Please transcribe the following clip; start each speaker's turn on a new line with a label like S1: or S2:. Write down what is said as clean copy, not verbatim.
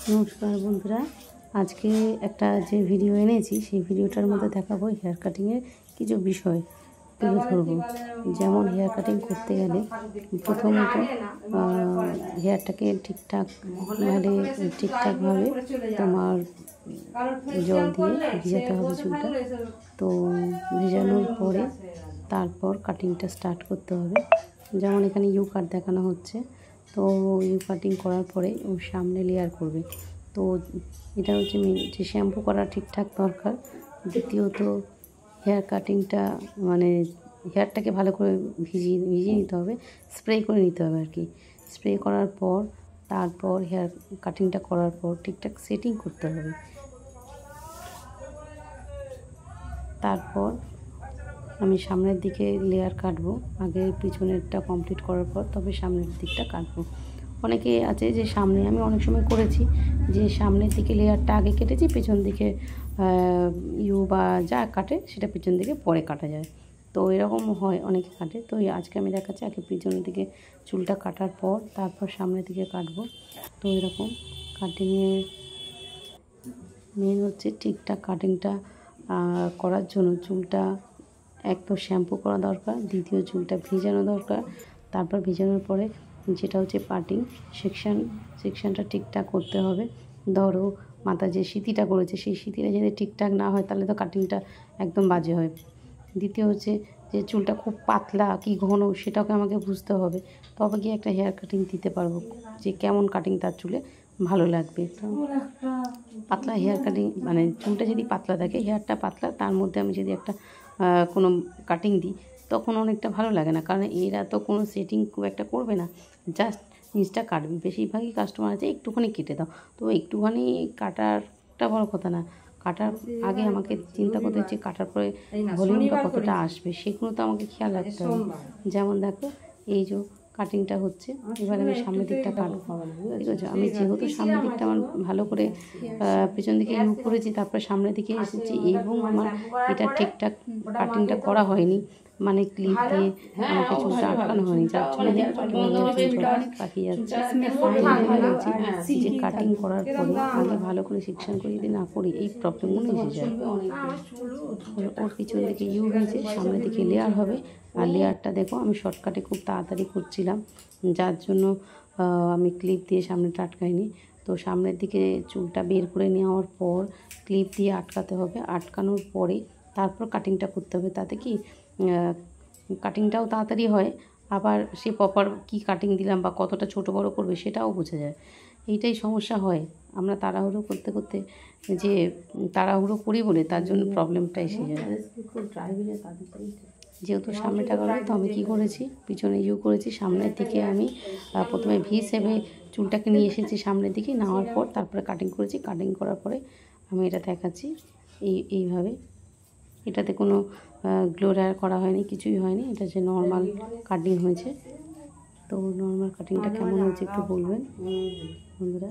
S1: নমস্কার বন্ধুরা, আজকে একটা যে ভিডিও এনেছি সেই ভিডিওটার মধ্যে দেখাবো হেয়ার কাটিংয়ের কিছু বিষয় তুলে ধরবো। যেমন হেয়ার কাটিং করতে গেলে প্রথমত হেয়ারটাকে ঠিকঠাকভাবে তোমার জল দিয়ে ভিজাতে হবে চুলটা। তো ভিজানোর পরে তারপর কাটিংটা স্টার্ট করতে হবে। যেমন এখানে ইউ কাট দেখানো হচ্ছে। তো ইউ কাটিং করার পরে ও সামনে লেয়ার করবে। তো এটা হচ্ছে যে শ্যাম্পু করা ঠিকঠাক দরকার। দ্বিতীয়ত হেয়ার কাটিংটা মানে হেয়ারটাকে ভালো করে ভিজিয়ে নিতে হবে, স্প্রে করে নিতে হবে আর কি। স্প্রে করার পর তারপর হেয়ার কাটিংটা করার পর ঠিকঠাক সেটিং করতে হবে। তারপর আমি সামনের দিকে লেয়ার কাটবো, আগে পিছনেরটা কমপ্লিট করার পর তবে সামনের দিকটা কাটবো। অনেকে আছে যে সামনে, আমি অনেক সময় করেছি যে সামনের দিকে লেয়ারটা আগে কেটেছি, পেছন দিকে ইউ বা যা কাটে সেটা পেছন দিকে পরে কাটা যায়। তো এরকম হয়, অনেকে কাটে। তো আজকে আমি দেখাচ্ছি আগে পিছনের দিকে চুলটা কাটার পর তারপর সামনের দিকে কাটবো। তো এরকম কাটিংয়ের মেন হচ্ছে ঠিকঠাক কাটিংটা করার জন্য চুলটা এক তো শ্যাম্পু করা দরকার, দ্বিতীয় চুলটা ভিজানো দরকার। তারপর ভিজানোর পরে যেটা হচ্ছে পার্টিং সেকশানটা ঠিকঠাক করতে হবে। ধরো মাথা যে সিঁথিটা করেছে সেই সিঁথিটা যদি ঠিকঠাক না হয় তাহলে তো কাটিংটা একদম বাজে হয়। দ্বিতীয় হচ্ছে যে চুলটা খুব পাতলা কি ঘন সেটাকে আমাকে বুঝতে হবে, তবে গিয়ে একটা হেয়ার কাটিং দিতে পারবো যে কেমন কাটিং তার চুলে ভালো লাগবে। তো পাতলা হেয়ার কাটিং মানে চুলটা যদি পাতলা থাকে, হেয়ারটা পাতলা, তার মধ্যে আমি যদি একটা কোনো কাটিং দিই তখন অনেকটা ভালো লাগে না, কারণ এরা তো কোনো সেটিং খুব একটা করবে না, জাস্ট জিনিসটা কাটবে। বেশিরভাগই কাস্টমার আছে একটুখানি কেটে দাও। তো একটুখানি কাটারটা বড় কথা না, কাটার আগে আমাকে চিন্তা করতে হচ্ছে কাটার পরে ভলিউমটা কতটা আসবে সেগুলো তো আমাকে খেয়াল রাখতে হবে। যেমন দেখো এই যে কাটিংটা হচ্ছে, এবার আমি সামনের দিকটা কাটবো, ঠিক আছে। আমি যেহেতু সামনের দিকটা আমার ভালো করে পেছন দিকে ইউ করেছি, তারপর সামনের দিকে এসেছি এবং আমার এটা ঠিকঠাক কাটিংটা করা হয়নি, মানে ক্লিপ দিয়ে আমাকে চুলটা আটকানো হয়নি, যার জন্য পাকিয়ে যাচ্ছে। যে কাটিং করার পরে আগে ভালো করে সেকশন করে যদি না করি এই প্রবলেমগুলো এসে যায়। ওর পিছন দিকে ইউ হয়েছে, সামনের দিকে লেয়ার হবে। আর লেয়ারটা দেখো আমি শর্টকাটে খুব তাড়াতাড়ি করছিলাম, যার জন্য আমি ক্লিপ দিয়ে সামনেটা আটকাইনি। তো সামনের দিকে চুলটা বের করে নেওয়ার পর ক্লিপ দিয়ে আটকাতে হবে, আটকানোর পরে তারপর কাটিংটা করতে হবে। তাতে কি কাটিংটাও তাড়াতাড়ি হয়, আবার সে প্রপার কি কাটিং দিলাম বা কতটা ছোট বড় করবে সেটাও বোঝা যায়। এইটাই সমস্যা হয়, আমরা তাড়াহুড়ো করতে করতে যে তাড়াহুড়ো করি বলে তার জন্য প্রবলেমটা এসে যায়। যেহেতু সামনেটা করবো তো আমি কী করেছি, পিছনে ইউ করেছি, সামনের দিকে আমি প্রথমে ভি শেপে চুলটাকে নিয়ে এসেছি সামনের দিকে, নেওয়ার পর তারপরে কাটিং করেছি। কাটিং করার পরে আমি এটা দেখাচ্ছি এইভাবে। এটাতে কোনো গ্লো লেয়ার করা হয়নি, কিছুই হয়নি, এটা যে নর্মাল কাটিং হয়েছে। তো নর্মাল কাটিংটা কেমন হয়েছে একটু বলবেন বন্ধুরা।